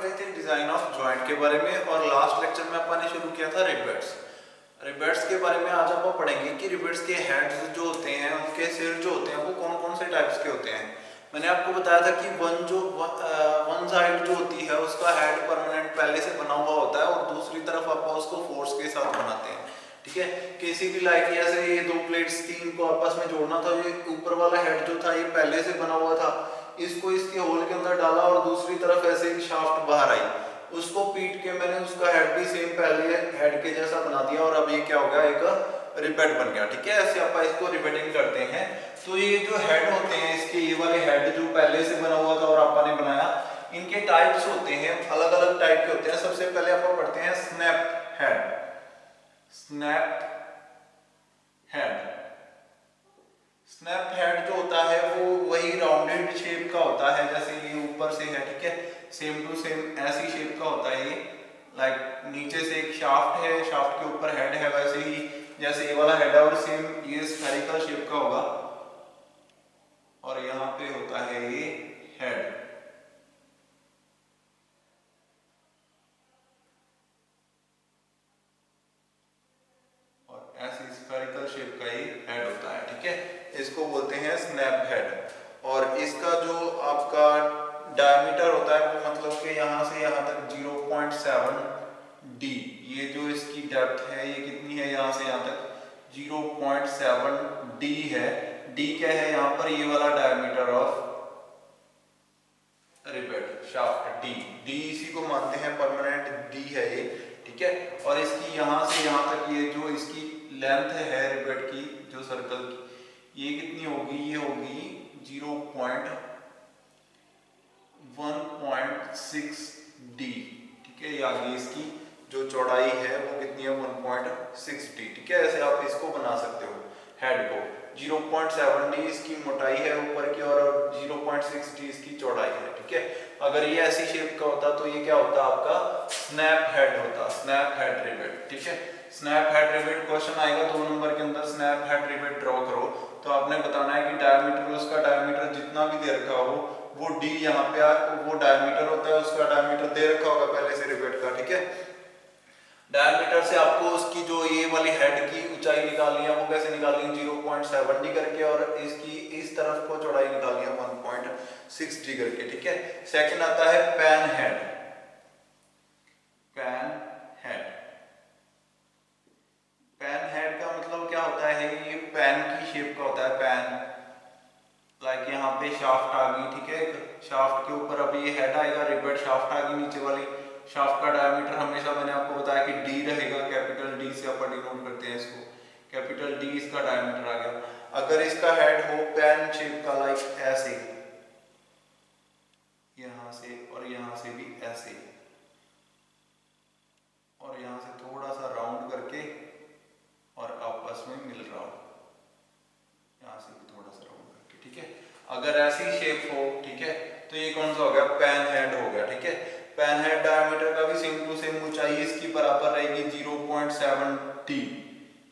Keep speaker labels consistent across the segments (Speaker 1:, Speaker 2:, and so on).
Speaker 1: रहे थे design of joint के बारे में और लास्ट लेक्चर में अपन ने शुरू किया था रिवेट्स। रिवेट्स के बारे में आज अपन पढ़ेंगे कि रिवेट्स के हेड्स जो होते हैं उनके सिर जो होते हैं वो कौन कौन से टाइप्स के होते हैं। मैंने आपको बताया था कि वन साइड जो होती है उसका हेड परमानेंट पहले से बना हुआ होता है और दूसरी तरफ अपन उसको फोर्स के साथ बनाते हैं। ठीक है, किसी भी लाइक ऐसे ये दो प्लेट्स थी, इनको आपस में जोड़ना था। ये ऊपर वाला हेड जो था ये पहले से बना हुआ था, इसको इसके होल के अंदर डाला और दूसरी तरफ ऐसे एक शाफ्ट बाहर आई, उसको पीट के मैंने उसका हेड भी सेम पहले हेड के जैसा बना दिया और अब ये क्या हो गया, एक रिवेट बन गया। ठीक है, ऐसे आप इसको रिवेटिंग करते हैं। तो ये जो हेड होते हैं इसके, ये वाले हेड जो पहले से बना हुआ था और आपने बनाया, इनके टाइप्स होते हैं, अलग अलग टाइप के होते हैं। सबसे पहले आप पढ़ते हैं snap head. Snap head, snap head जो होता है वो वही राउंडेड शेप का होता है जैसे ये ऊपर से है। ठीक है, सेम टू सेम ऐसी शेप का होता है ये। लाइक नीचे से एक शाफ्ट है, शाफ्ट के ऊपर हेड है, वैसे ही जैसे ये वाला हेड है और सेम ये स्फेरिकल शेप का होगा और यहाँ पे होता है ये हेड। और ऐसी स्फेरिकल शेप का ये हेड होता है। ठीक है, इसको बोलते हैं स्नैप हेड। और इसका जो आपका डायमीटर होता है वो मतलब कि यहाँ से यहाँ तक 0.7 डी, ये जो इसकी डेप्थ है ये कितनी है, यहाँ से यहाँ तक 0.7 डी है। डी क्या है यहाँ पर, ये वाला diameter of rivet shaft D. D इसी को मानते हैं परमानेंट डी है ये। ठीक है, और इसकी यहाँ से यहाँ तक ये जो इसकी लेंथ है रिवेट की, जो सर्कल की, ये कितनी होगी, ये होगी 1.6 डी। ठीक है, ये आगे इसकी जो चौड़ाई है वो कितनी है, 1.6 डी। ठीक है, ऐसे आप इसको बना सकते हो हेड को। 0.7 डी इसकी मोटाई है ऊपर की और 0.6 डी इसकी चौड़ाई है। ठीक है, अगर ये ऐसी शेप का होता तो ये क्या होता, आपका स्नैप हेड होता, स्नैप हेड रिवेट। ठीक है, स्नैप हेड रिवेट क्वेश्चन आएगा 2 नंबर के अंदर, स्नैप हेड रिवेट ड्रॉ करो, तो आपने बताना है कि डायमीटर, उसका डायमीटर जितना भी दे रखा हो वो डी यहाँ पे वो डायमीटर होता है, उसका डायमीटर दे रखा होगा पहले से रिवेट का। ठीक है, डायमीटर से आपको उसकी जो ये वाली हेड की ऊंचाई निकालनी है वो कैसे निकालनी है, 0.7 डी करके, और इसकी इस तरफ को चौड़ाई निकालनी है 1.6 डी करके। ठीक है, सेकंड आता है pan head. Pan head, pan head का मतलब क्या होता है, ये पैन की शेप का होता है। पैन लाइक यहाँ पे शाफ्ट आ गई, ठीक है, शाफ्ट के ऊपर अभी ये हेड आएगा, रिवेट शाफ्ट आ गई नीचे वाली। शाफ्ट का डायमीटर हमेशा मैंने आपको बताया कि डी रहेगा, कैपिटल डी से अपन डिनोट करते हैं इसको, कैपिटल डी इसका डायमीटर आ गया। अगर इसका हेड हो पैन शेप का, लाइक ऐसे, यहाँ से और यहाँ से भी ऐसे, और यहाँ से थोड़ा सा राउंड करके और आपस में मिल रहा हो, यहाँ से भी थोड़ा सा राउंड करके। ठीक है, अगर ऐसी शेप हो, ठीक है, तो ये कौन सा हो गया, पैन हेड हो गया। ठीक है, पैन हेड डायमीटर का भी सेम टू सेम ऊंचाई इसकी बराबर रहेगी 0.7 D,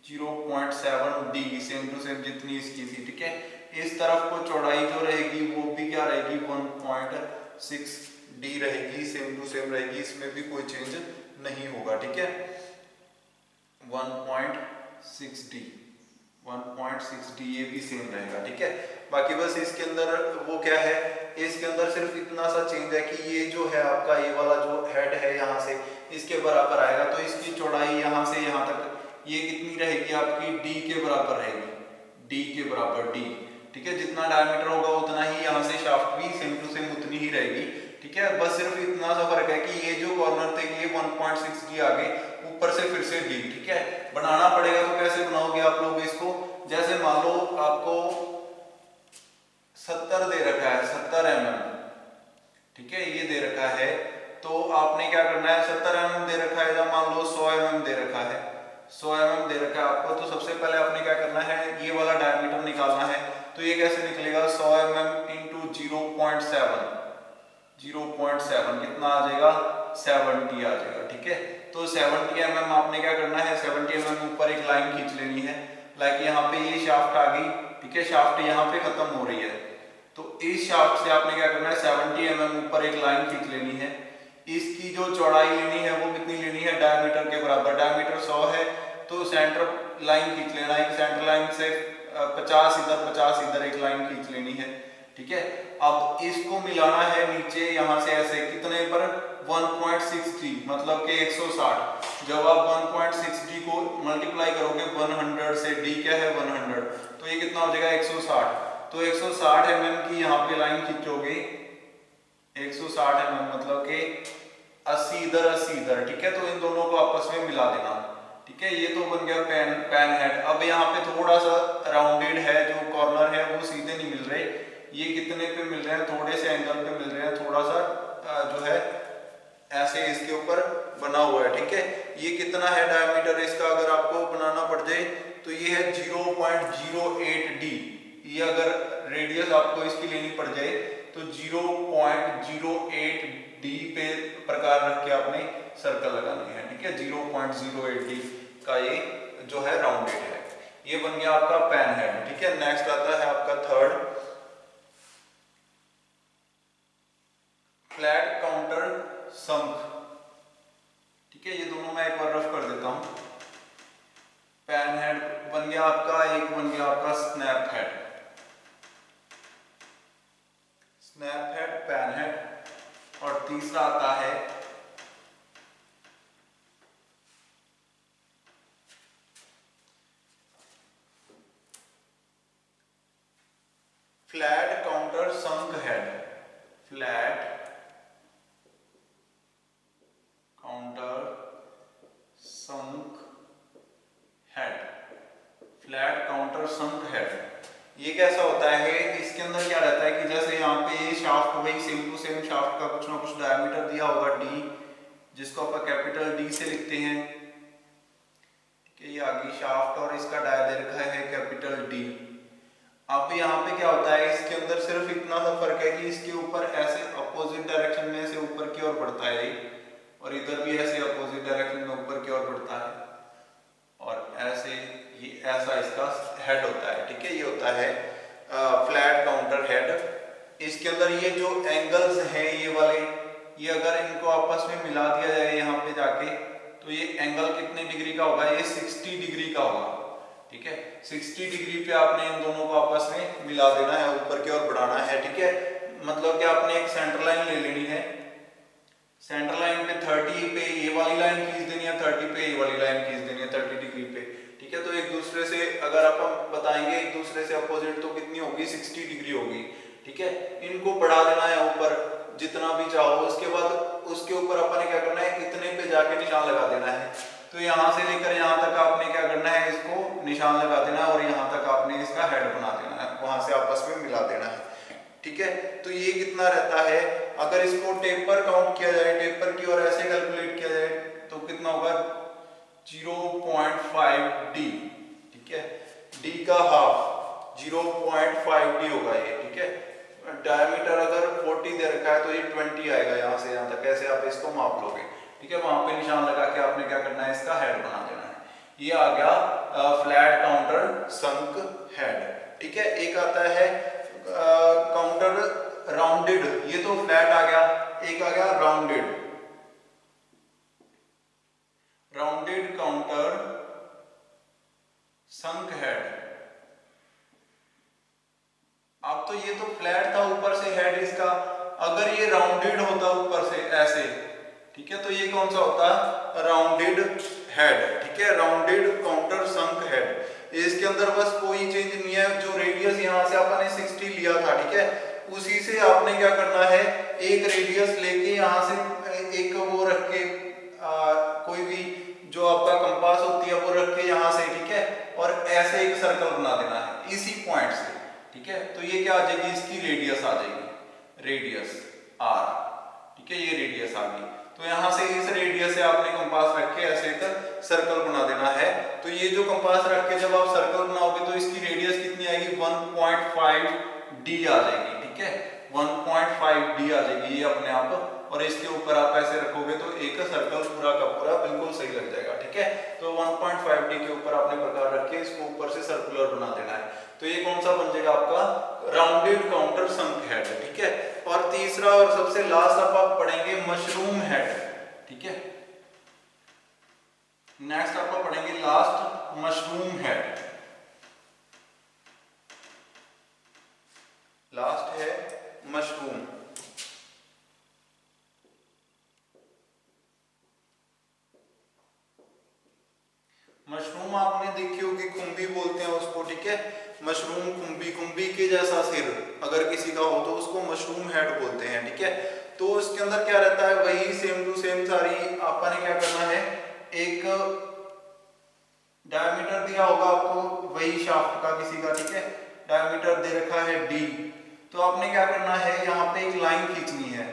Speaker 1: 0.7 D same to same जितनी इसकी थी। ठीक है, इस तरफ को चौड़ाई जो रहेगी वो भी क्या रहेगी, 1.6 डी रहेगी, सेम टू सेम रहेगी, इसमें भी कोई चेंज नहीं होगा। ठीक है, 1.6 डी, 1.6 डी ये भी सेम रहेगा। ठीक है, बाकी बस इसके अंदर वो क्या है, इसके अंदर सिर्फ इतना सा चेंज है कि ये जो है आपका ये वाला जो हेड है यहाँ से इसके बराबर आएगा, तो इसकी चौड़ाई यहाँ से यहाँ तक ये कितनी रहेगी आपकी, डी के बराबर रहेगी, डी के बराबर डी। ठीक है, जितना डायमीटर होगा उतना ही यहाँ से शाफ्ट भी सेम टू सेम उतनी ही रहेगी। ठीक है, बस सिर्फ इतना सा फर्क है कि ये जो कॉर्नर थे ये 1.6 डी आगे, ऊपर से फिर से डी। ठीक है, बनाना पड़ेगा, तो कैसे बनाओगे आप लोग इसको, जैसे मान लो आपको 70 दे रखा है, 70 mm। ठीक है, ये दे रखा है, तो आपने क्या करना है, 70 mm दे रखा है, या मान लो 100 mm दे रखा है, 100 mm दे रखा है आपको, तो सबसे पहले आपने क्या करना है, ये वाला डायमीटर निकालना है। तो ये कैसे निकलेगा, 100 mm इंटू 0.7, 0.7 कितना आ जाएगा, 70 आ जाएगा। ठीक है, तो 70 mm आपने क्या करना है, 70 mm ऊपर एक लाइन खींच लेनी है, लाइक यहाँ पे ये शाफ्ट आ गई। ठीक है, शाफ्ट यहाँ पे खत्म हो रही है, तो इस शाफ्ट से आपने क्या करना है, 70 mm ऊपर एक लाइन खींच लेनी है, इस जो चौड़ाई लेनी है वो कितनी लेनी है, डायमीटर के बराबर। डायमीटर 100 है तो सेंटर लाइन खींच लेना, एक सेंटर लाइन से 50 इधर एक लाइन खींच लेनी है, ठीक है। अब इसको मिलाना है नीचे यहाँ से ऐसे कितने पर, 1.6D मतलब कि 160। जब आप 1.6D को मल्टीप्लाई करोगे 100 से, D क्या है 100, तो ये कितना हो जाएगा 160। तो 160 mm की यहाँ पे लाइन खींचोगे, 160 mm मतलब कि 80 इधर, ठीक है। तो इन दोनों को आपस में मिला देना, ठीक है। ये तो बन गया पैन हेड। अब यहाँ पे थोड़ा सा राउंडेड है, जो कॉर्नर है वो सीधे नहीं मिल रहे, ये कितने पे मिल रहे हैं, थोड़े से एंगल पे मिल रहे हैं, थोड़ा सा जो है ऐसे इसके ऊपर बना हुआ है, ठीक है। ये कितना है डायमीटर इसका, अगर आपको बनाना पड़ जाए तो ये है 0.08D। ये अगर रेडियस आपको इसकी लेनी पड़ जाए तो 0.08D पे प्रकार रख के आपने सर्कल लगाने हैं, ठीक है। 0.08D का ये जो है राउंडेड है। ये बन गया आपका पैन हेड, ठीक है। नेक्स्ट आता है आपका थर्ड, फ्लैट काउंटर संक, ठीक है। ये दोनों मैं एक बार रफ कर देता हूं। पैन हेड बन गया आपका, एक बन गया आपका snap head, snap head, pan head, और तीसरा आता है फ्लैट काउंटर संक हेड, फ्लैट काउंटर संक हेड, फ्लैट काउंटर संक हेड। ये कैसा होता है, इसके अंदर क्या रहता है कि जैसे यहाँ पे ये शाफ्ट, वही सेम टू सेम शाफ्ट का कुछ ना कुछ डायमीटर दिया होगा D, जिसको अपन कैपिटल D से लिखते हैं, ठीक है। ये आगे शाफ्ट और इसका डायरेक्ट है कैपिटल D। अब यहाँ पे क्या होता है, इसके अंदर सिर्फ इतना सा फर्क है कि इसके ऊपर ऐसे अपोजिट डायरेक्शन में से ऊपर की ओर बढ़ता है, और इधर भी ऐसे अपोजिट डायरेक्शन में ऊपर की ओर बढ़ता है, और ऐसे ये ऐसा इसका हेड होता है, ठीक है। ये होता है फ्लैट काउंटर हेड। इसके अंदर ये जो एंगल्स हैं ये वाले, ये अगर इनको आपस में मिला दिया जाए यहाँ पे जाके, तो ये एंगल कितने डिग्री का होगा, ये 60 डिग्री का होगा, ठीक है। 60 डिग्री पे आपने इन दोनों को आपस में मिला देना है, ऊपर की ओर बढ़ाना है, ठीक है। मतलब कि आपने एक सेंटर लाइन ले लेनी है, सेंटर लाइन पे 30 पे ये वाली लाइन खींच देनी है, 30 पे ये वाली लाइन खींच देनी है 30 डिग्री पे, ठीक है। तो एक दूसरे से अगर आप बताएंगे एक दूसरे से अपोजिट, तो कितनी होगी 60 डिग्री होगी, ठीक है। इनको बढ़ा देना है ऊपर जितना भी चाहो, उसके बाद उसके ऊपर अपन ने क्या करना है, इतने पे जाके निशान लगा देना है। तो यहाँ से लेकर यहाँ तक आपने क्या करना है, इसको निशान लगा देना है, और यहाँ तक आपने इसका हेड बना देना है, वहां से आपस में मिला देना है, ठीक है। तो ये कितना रहता है, अगर इसको टेपर काउंट किया जाए, टेपर की ओर ऐसे कैलकुलेट किया जाए तो कितना होगा 0.5D, ठीक है। D का हाफ 0.5D होगा ये, ठीक है। डायमीटर अगर 40 दे रखा है तो ये 20 आएगा यहाँ से यहाँ तक, ऐसे आप इसको माप लोगे, ठीक है। वहां पे निशान लगा के आपने क्या करना है, इसका हेड बना देना है। ये आ गया फ्लैट काउंटर संक हेड, ठीक है। एक आता है काउंटर राउंडेड, ये तो फ्लैट आ गया, एक आ गया राउंडेड, राउंडेड काउंटर संक हेड। अब तो ये तो फ्लैट था ऊपर से हेड इसका, अगर ये राउंडेड होता ऊपर से ऐसे, ठीक है, तो ये कौन सा होता, राउंडेड हेड, ठीक है। राउंडेड काउंटर संक हेड। इसके अंदर बस कोई चेंज नहीं है, जो रेडियस यहाँ से आपने 60 लिया था, ठीक है, उसी से आपने क्या करना है, एक रेडियस लेके यहाँ से एक वो रख के कोई भी जो आपका कंपास होती है वो रख के यहाँ से, ठीक है, और ऐसे एक सर्कल बना देना है इसी पॉइंट से, ठीक है। तो ये क्या आ जाएगी, इसकी रेडियस आ जाएगी, रेडियस R, ठीक है। ये रेडियस आ गई, तो यहाँ से इस रेडियस से आपने कंपास रख के ऐसे एक सर्कल बना देना है। तो ये जो कंपास रख के जब आप सर्कल बनाओगे तो इसकी रेडियस कितनी आएगी, 1.5D आ जाएगी, ठीक है। 1.5D आ जाएगी ये अपने आप, और इसके ऊपर आप ऐसे रखोगे तो एक सर्कल पूरा का पूरा बिल्कुल सही लग जाएगा, ठीक है। तो 1.5D के ऊपर आपने प्रकार रख के इसको ऊपर से सर्कुलर बना देना है। तो ये कौन सा बन जाएगा आपका, राउंडेड काउंटर संक हेड, ठीक है। और तीसरा और सबसे लास्ट आप पढ़ेंगे मशरूम हेड, ठीक है। नेक्स्ट आपको पढ़ेंगे लास्ट मशरूम हेड। लास्ट है मशरूम। मशरूम आपने देखी होगी, खुम्बी बोलते हैं उसको, ठीक है। मशरूम खुम्बी, खुम्बी के जैसा सिर अगर किसी का हो तो उसको मशरूम हेड बोलते हैं, ठीक है। तो उसके अंदर क्या रहता है, वही सेम टू सेम सारी आपने क्या करना है, एक डायमीटर दिया होगा आपको वही शाफ्ट का किसी का, ठीक है। डायमीटर दे रखा है d, तो आपने क्या करना है, यहाँ पे एक लाइन खींचनी है।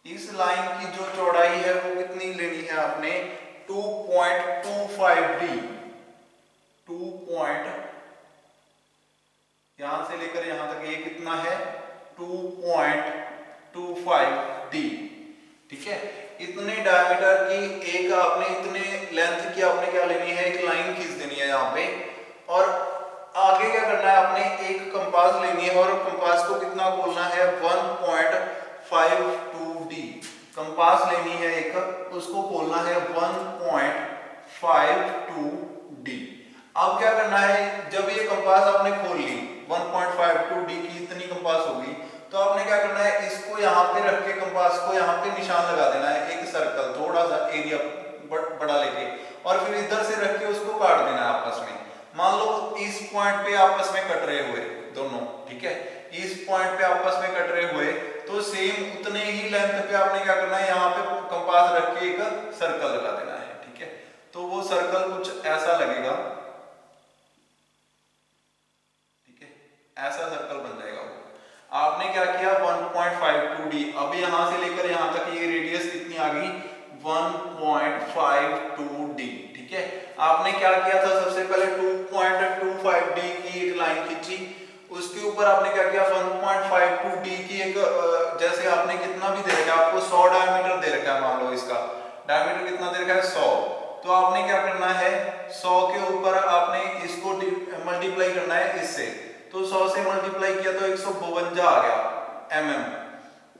Speaker 1: इस लाइन की जो चौड़ाई है वो कितनी लेनी है आपने, 2.25d। 2. यहां से लेकर यहां तक ये कितना है, 2.25d, ठीक है। इतने डायमीटर की एक आपने, इतने लेंथ की आपने क्या लेनी है, एक लाइन खींच देनी है यहाँ पे। और आगे क्या करना है, आपने एक कंपास लेनी है और कंपास को कितना खोलना है, 1.52d। कंपास लेनी है एक, उसको खोलना है 1.52d। अब क्या करना है, जब ये कंपास आपने खोल ली 1.52d की इतनी कंपास होगी, तो आपने क्या करना है, इसको यहाँ पे रख के कंपास को यहाँ पे निशान लगा देना है, एक सर्कल थोड़ा सा एरिया बड़ा लेके, और फिर इधर से रख के उसको काट देना है आपस में। मान लो इस पॉइंट पे आपस में कट रहे हुए दोनों, ठीक है, इस पॉइंट पे आपस में कट रहे हुए, तो सेम उतने ही लेंथ पे आपने क्या करना है, यहाँ पे कंपास रख के एक सर्कल लगा देना है, ठीक है। तो वो सर्कल कुछ ऐसा लगेगा, ठीक है, ऐसा सर्कल बन जाएगा वो। आपने क्या किया, 1.52d, अब यहां से लेकर यहां तक ये रेडियस कितनी आ गई, 1.52d, ठीक है। आपने क्या किया था, सबसे पहले 2.25d की एक लाइन खींची, उसके ऊपर आपने क्या किया, 1.52d की एक, जैसे आपने कितना भी दे रखा है, आपको 100 डायमीटर दे रखा है, मान लो इसका डायमीटर कितना दे रखा है, 100, तो आपने क्या करना है, 100 के ऊपर आपने इसको मल्टीप्लाई करना है इससे, तो 100 से मल्टीप्लाई किया तो 152 आ गया mm,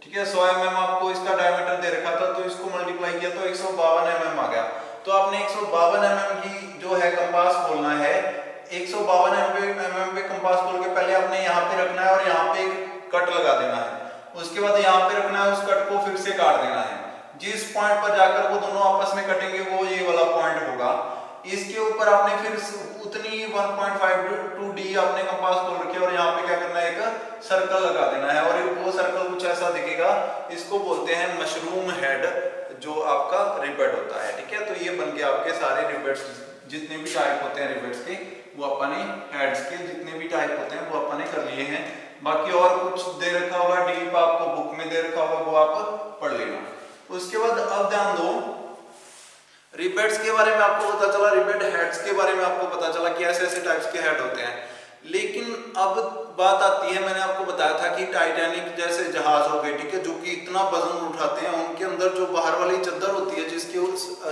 Speaker 1: ठीक है। 100 mm आपको इसका डायमीटर दे रखा था, तो इसको मल्टीप्लाई किया तो 152 mm आ गया। तो आपने 152 mm की जो है कंपास खोलना है, 152 mm पे कंपास खोल के पहले आपने यहाँ पे रखना है और यहाँ पे एक कट लगा देना है, उसके बाद यहाँ पे रखना है, उस कट को फिर से काट देना है। जिस पॉइंट पर जाकर वो दोनों आपस में कटेंगे वो ये वाला पॉइंट होगा। इसके ऊपर आपने फिर उतनी 1.52d आपने कंपास खोल रखी है और यहाँ पे क्या करना है, एक सर्कल लगा देना है, और वो सर्कल कुछ ऐसा दिखेगा, इसको बोलते हैं मशरूम हेड, जो आपका रिबेट होता है, ठीक है। तो ये बन के आपके सारे रिबेट्स, जितने भी टाइप होते हैं रिबेट्स के, वो अपने हेड्स के जितने भी टाइप होते हैं वो अपने कर लिए हैं। बाकी और कुछ दे रखा होगा डीप, आपको बुक में दे रखा होगा, वो आप पढ़ लेना। उसके बाद अब ध्यान दो, रिबेट्स के बारे में आपको पता चला, रिबेट हेड्स के बारे में आपको पता चला कि ऐसे ऐसे टाइप्स के हेड होते हैं। लेकिन अब बात आती है, मैंने आपको बताया था कि टाइटैनिक जैसे जहाज हो गए, ठीक है, जो कि इतना वजन उठाते हैं, उनके अंदर जो बाहर वाली चद्दर होती है जिसके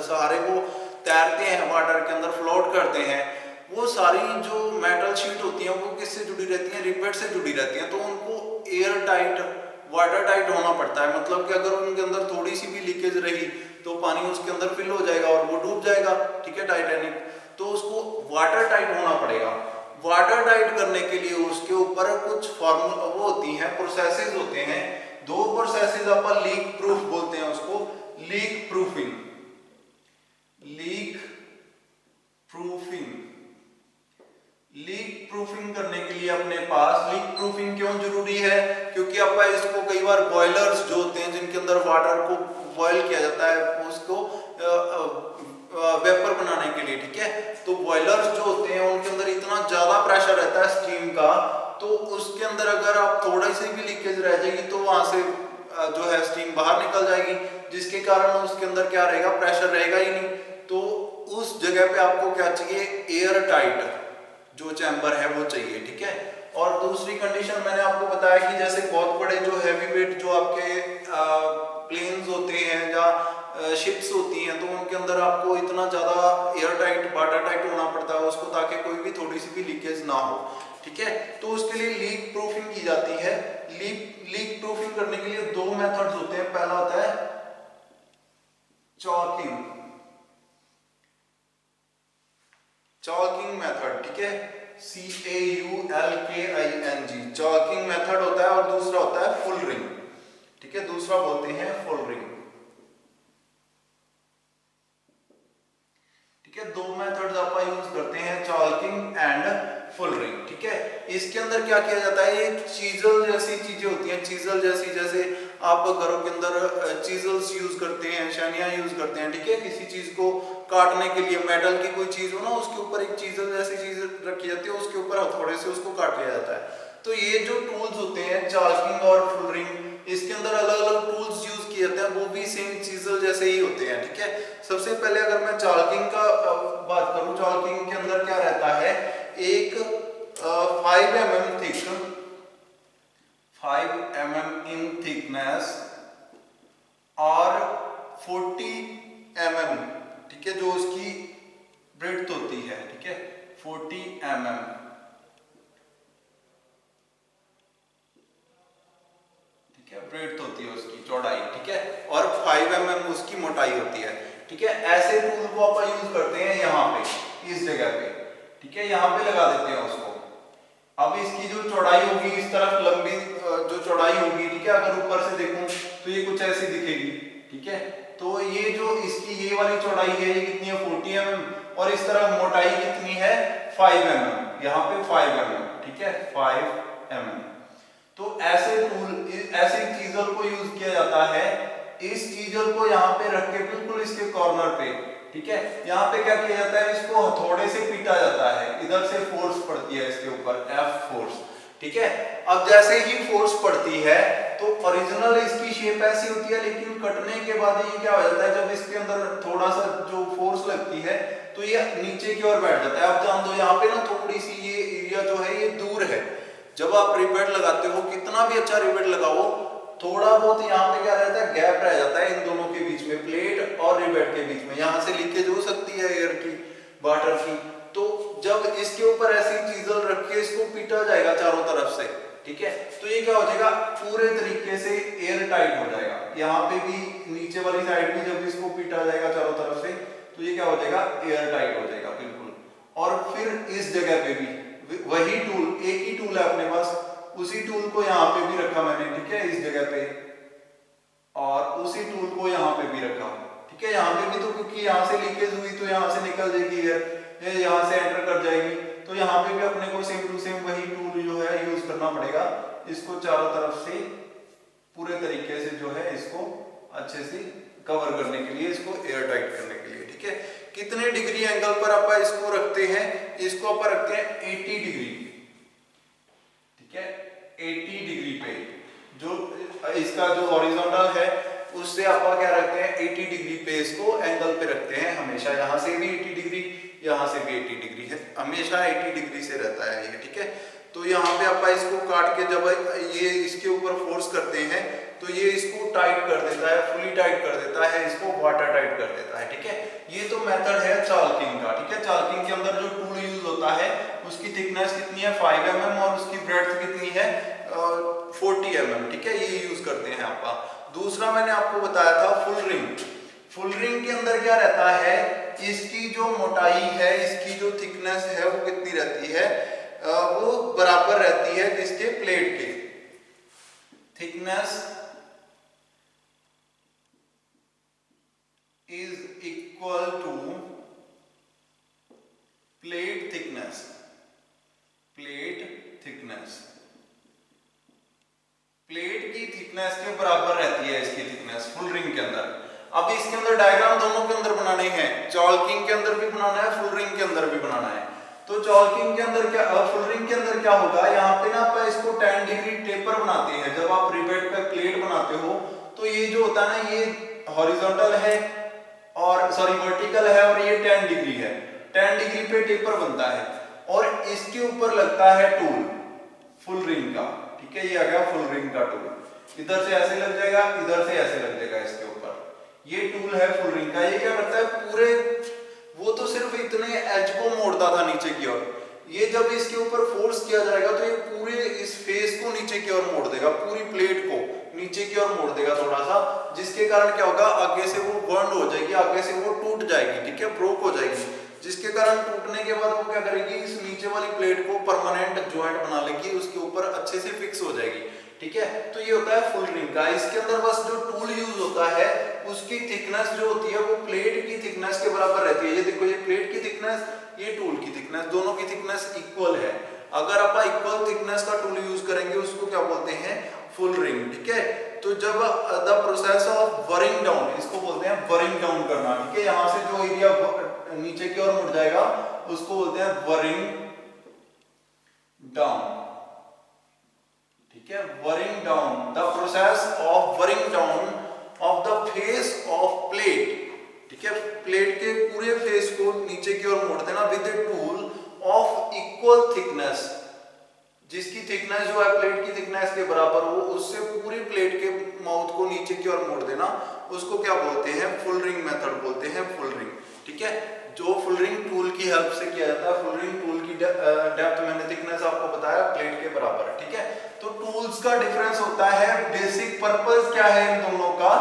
Speaker 1: सहारे वो तैरते हैं, वाटर के अंदर फ्लोट करते हैं, वो सारी जो मेटल शीट होती है वो किससे जुड़ी रहती है, रिबेट से जुड़ी रहती है। तो उनको एयर टाइट, वाटर टाइट होना पड़ता है, मतलब कि अगर उनके अंदर थोड़ी सी भी लीकेज रही तो पानी उसके अंदर फिल हो जाएगा और वो डूब जाएगा, ठीक है, टाइटैनिक। तो उसको वाटर टाइट होना पड़ेगा। वाटर टाइट करने के लिए उसके ऊपर कुछ फॉर्मूला वो होती हैं, प्रोसेसेस होते हैं, दो प्रोसेसेस अपन लीक प्रूफ बोलते हैं उसको, leak proofing, leak proofing. Leak proofing करने के लिए अपने पास, लीक प्रूफिंग क्यों जरूरी है, क्योंकि अपन इसको कई बार बॉयलर्स जो होते हैं जिनके अंदर वाटर को बॉयल किया जाता है उसको वेपर बनाने के लिए, ठीक है, तो बॉयलर्स जो होते हैं उनके अंदर इतना ज्यादा प्रेशर रहता है स्टीम का, तो उसके अंदर अगर आप थोड़ा सी भी लीकेज रह जाएगी तो वहां से जो है स्टीम बाहर निकल जाएगी, जिसके कारण उसके अंदर क्या रहेगा, प्रेशर रहेगा ही नहीं। तो उस जगह पे आपको क्या चाहिए, एयर टाइट जो चैम्बर है वो चाहिए, ठीक है। और दूसरी कंडीशन मैंने आपको बताया कि जैसे बहुत बड़े जो हैवी वेट जो आपके प्लेन्स होते हैं या शिप्स होती हैं, तो उनके अंदर आपको इतना ज्यादा एयर टाइट, वाटर टाइट होना पड़ता है उसको, ताकि कोई भी थोड़ी सी भी लीकेज ना हो, ठीक है। तो उसके लिए लीक प्रूफिंग की जाती है। लीक प्रूफिंग करने के लिए दो मेथड्स होते हैं। पहला होता है CAULKING, चॉकिंग मेथड होता है और दूसरा होता है फुल रिंग। ठीक है, दूसरा बोलते हैं फुल रिंग। ठीक है, दो मेथड्स आप यूज करते हैं, चॉकिंग एंड फुल रिंग। ठीक है, इसके अंदर क्या किया जाता है, ये चीजल जैसी चीजें होती हैं, चीजल जैसी, जैसे आप घरों के अंदर चीजल्स यूज करते हैं, शनियां यूज करते हैं। ठीक है, किसी चीज को काटने के लिए, मेटल की कोई चीज हो ना, उसके ऊपर एक चीजल जैसी चीज रखी जाती है, उसके ऊपर हथौड़े से उसको काट लिया जाता है। तो ये जो टूल्स होते हैं चार्किंग और फुल रिंग, इसके अंदर अलग अलग टूल्स यूज किए जाते हैं, वो भी सेम चीजल जैसे ही होते हैं। ठीक है, सबसे पहले अगर मैं चार्किंग का बात करूं, चार्किंग के अंदर क्या रहता है, एक 5 mm थिक, 5 mm इन थिकनेस और 40 mm, ठीक है, जो उसकी ब्रेड्थ होती है। ठीक है, 40 mm, ठीक है, ब्रेड्थ होती है उसकी चौड़ाई। ठीक है, और 5 mm उसकी मोटाई होती है। ठीक है, ऐसे टूल को आप यूज करते हैं यहाँ पे, इस जगह पे। ठीक है, यहाँ पे लगा देते हैं उसको। अब इसकी जो चौड़ाई होगी, इस तरफ लंबी जो चौड़ाई होगी, ठीक है, अगर ऊपर से देखूं तो ये कुछ ऐसी दिखेगी। ठीक है, तो ये जो इसकी ये वाली चौड़ाई है, ये कितनी है, 40 mm, और इस तरफ मोटाई कितनी है, 5 mm, यहाँ पे 5 mm। ठीक है, 5 mm। तो ऐसे टूल, ऐसे चीजल को यूज किया जाता है, इस चीजल को यहाँ पे रख के बिल्कुल इसके कॉर्नर पे। ठीक है, यहाँ पे क्या किया जाता है, इसको हथौड़े से पीटा जाता है, इधर से फोर्स पड़ती है इसके ऊपर, F फोर्स। ठीक है, अब जैसे ही फोर्स पड़ती है तो ओरिजिनल इसकी शेप ऐसी होती है, लेकिन कटने के बाद ये क्या हो जाता है, जब इसके अंदर थोड़ा सा जो फोर्स लगती है तो ये नीचे की ओर बैठ जाता है। आप जान दो यहाँ पे ना थोड़ी सी ये एरिया जो है ये दूर है। जब आप रिवेट लगाते हो, कितना भी अच्छा रिवेट लगाओ, थोड़ा बहुत यहाँ पे क्या रहता है, गैप रह जाता है इन दोनों के बीच में, प्लेट और रिवेट के बीच में। यहाँ से लीकेज हो सकती है एयर की, वाटर की। तो जब इसके ऊपर ऐसी चीजल रख के इसको पीटा जाएगा चारों तरफ से, ठीक है, तो ये क्या हो जाएगा, पूरे तरीके से एयर टाइट हो जाएगा। यहाँ पे भी, नीचे वाली साइड भी जब इसको पीटा जाएगा चारों तरफ से, तो ये क्या हो जाएगा, एयर टाइट हो जाएगा बिल्कुल। और फिर इस जगह पे भी वही टूल, एक ही टूल है अपने पास, उसी टूल को यहाँ पे भी रखा मैंने। ठीक है, इस जगह पे, और उसी टूल को यहाँ पे भी रखा। ठीक है, यहाँ पे भी, तो क्योंकि यहाँ से लीकेज हुई तो यहाँ से निकल जाएगी एयर, यहाँ से एंटर कर जाएगी, तो यहाँ पे भी अपने को सेम टू सेम वही टूल जो है यूज करना पड़ेगा, इसको चारों तरफ से पूरे तरीके से जो है इसको अच्छे से कवर करने के लिए, इसको एयर टाइट करने के लिए। ठीक है, कितने डिग्री एंगल पर आप इसको रखते हैं, इसको आप रखते हैं 80 डिग्री। ठीक है, 80 डिग्री पे, जो इसका जो हॉरिजॉन्टल है उससे आप क्या रखते हैं, 80 डिग्री पे इसको एंगल पे रखते हैं हमेशा। यहाँ से भी 80 डिग्री, यहाँ से भी 80 डिग्री है, हमेशा 80 डिग्री से रहता है ये। ठीक है, तो यहाँ पे आप इसको काट के जब ये इसके ऊपर फोर्स करते हैं तो ये इसको टाइट कर देता है, फुली टाइट कर देता है, इसको वाटर टाइट कर देता है। ठीक है, ये तो मेथड है चार्किंग का। ठीक है, चार्किंग के अंदर जो टूल यूज होता है उसकी थिकनेस कितनी है, 5 mm, और उसकी ब्रेड्थ कितनी है, 40 mm। ठीक है, ये यूज करते हैं आपका। दूसरा मैंने आपको बताया था फुल रिंग। फुल रिंग के अंदर क्या रहता है, इसकी जो मोटाई है, इसकी जो थिकनेस है वो कितनी रहती है, वो बराबर रहती है किसके, प्लेट के। Thickness is equal to plate thickness. Plate thickness, plate की थिकनेस के बराबर रहती है इसकी थिकनेस फुल रिंग के अंदर। अब इसके अंदर डायग्राम दोनों के अंदर बनाने हैं, चार्किंग के अंदर भी बनाना है, फुल रिंग के अंदर भी बनाना है। तो चार्किंग के अंदर क्या, फुल रिंग के अंदर क्या होगा, यहाँ पे ना आप इसको 10 डिग्री टेपर बनाते हैं। जब आप रिवेट पे प्लेट बनाते हो तो ये जो होता है ना, ये हॉरिजॉन्टल है और वर्टिकल है, और ये 10 डिग्री है, 10 डिग्री पे टेपर बनता है, और इसके ऊपर लगता है टूल फुल रिंग का। ठीक है, ये आ गया फुल रिंग का टूल, इधर से ऐसे लग जाएगा, इधर से ऐसे लग जाएगा इसके ऊपर। ये टूल है फुल रिंग का। ये क्या करता है, पूरे, वो तो सिर्फ इतने एज को मोड़ता था नीचे की ओर, ये जब इसके ऊपर फोर्स किया जाएगा तो ये पूरे इस फेस को नीचे की ओर मोड़ देगा, पूरी प्लेट को नीचे की ओर मोड़ देगा थोड़ा सा, जिसके कारण क्या होगा, आगे से वो बर्न हो जाएगी, आगे से वो टूट जाएगी। ठीक है, ब्रोक हो जाएगी। जिसके कारण टूटने के बाद वो क्या करेगी, इस नीचे वाली प्लेट को परमानेंट ज्वाइंट बना लेगी, उसके ऊपर अच्छे से फिक्स हो जाएगी। ठीक है, तो ये होता है फुल रिंग का। इसके अंदर बस जो टूल यूज होता है उसकी थिकनेस जो होती है वो प्लेट की थिकनेस के बराबर रहती है। ये देखो, ये प्लेट की थिकनेस, ये टूल की थिकनेस, दोनों की थिकनेस इक्वल है। अगर आप इक्वल थिकनेस का टूल यूज करेंगे उसको क्या बोलते हैं, फुल रिंग। ठीक है, तो जब the process of worrying down, इसको बोलते हैं वरिंग डाउन करना। ठीक है, यहां से जो एरिया नीचे की ओर मुड़ जाएगा उसको बोलते हैं वरिंग डाउन। ठीक है, worrying down, the process of worrying down of the face of plate. ठीक है, प्लेट के पूरे फेस को नीचे की ओर मोड़ देना with a tool of equal thickness, जिसकी थिकनेस जो है प्लेट की थिकनेस के बराबर हो, उससे पूरी प्लेट के माउथ को नीचे की ओर मोड़ देना, उसको क्या बोलते हैं, फुल रिंग मेथड बोलते हैं, फुल रिंग। ठीक है, जो फुल रिंग टूल की हेल्प से किया जाता है। फुल रिंग टूल की डेप्थ मैंने थिकनेस आपको बताया प्लेट के बराबर है। ठीक है, तो टूल्स का डिफरेंस होता है, बेसिक पर्पस क्या है इन दोनों का,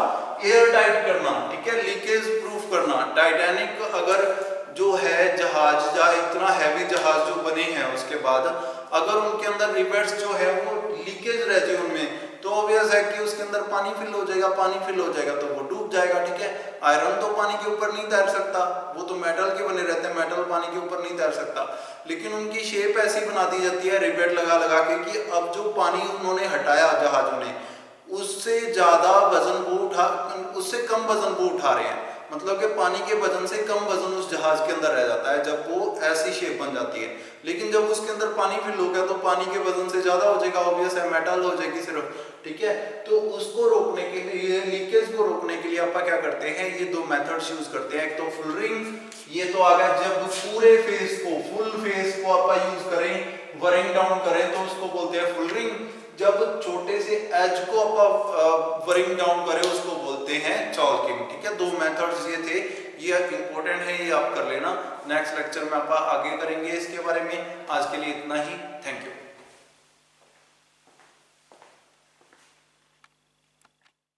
Speaker 1: एयर टाइट करना। ठीक है, लीकेज प्रूफ करना। टाइटैनिक अगर जो है जहाज या इतना हैवी जहाज जो बने हैं उसके बाद अगर उनके अंदर रिवेट्स जो है वो लीकेज रहती है उनमें, तो ऑब्वियस है कि उसके अंदर पानी फिल हो जाएगा, पानी फिल हो जाएगा तो वो डूब जाएगा। ठीक है, आयरन तो पानी के ऊपर नहीं तैर सकता, वो तो मेटल के बने रहते हैं, मेटल पानी के ऊपर नहीं तैर सकता, लेकिन उनकी शेप ऐसी बना दी जाती है रिवेट लगा लगा के कि अब जो पानी उन्होंने हटाया जहाजों ने, उससे ज्यादा वजन वो उठा, उससे कम वजन वो उठा रहे हैं, मतलब कि पानी के वजन से कम वजन उस जहाज के अंदर रह जाता है जब वो ऐसी शेप बन जाती है। लेकिन जब उसके अंदर पानी फिल हो गया तो पानी के वजन से ज्यादा हो जाएगा, ऑब्वियस है, मेटल हो जाएगी सिर्फ। ठीक है, तो उसको रोकने के लिए, लीकेज को रोकने के लिए आप क्या करते हैं, ये दो मेथड्स यूज करते हैं। एक तो फुल रिंग, ये तो आ गया जब पूरे फेस को, फुल फेस को आप यूज करें, वरिंग डाउन करें तो उसको बोलते हैं फुल रिंग। जब छोटे से एज को आप वरिंग डाउन करें उसको बोलते हैं चॉल्किंग। ठीक है, दो मेथड्स ये थे, ये इंपॉर्टेंट है, ये आप कर लेना। नेक्स्ट लेक्चर में आप आगे करेंगे इसके बारे में। आज के लिए इतना ही, थैंक यू।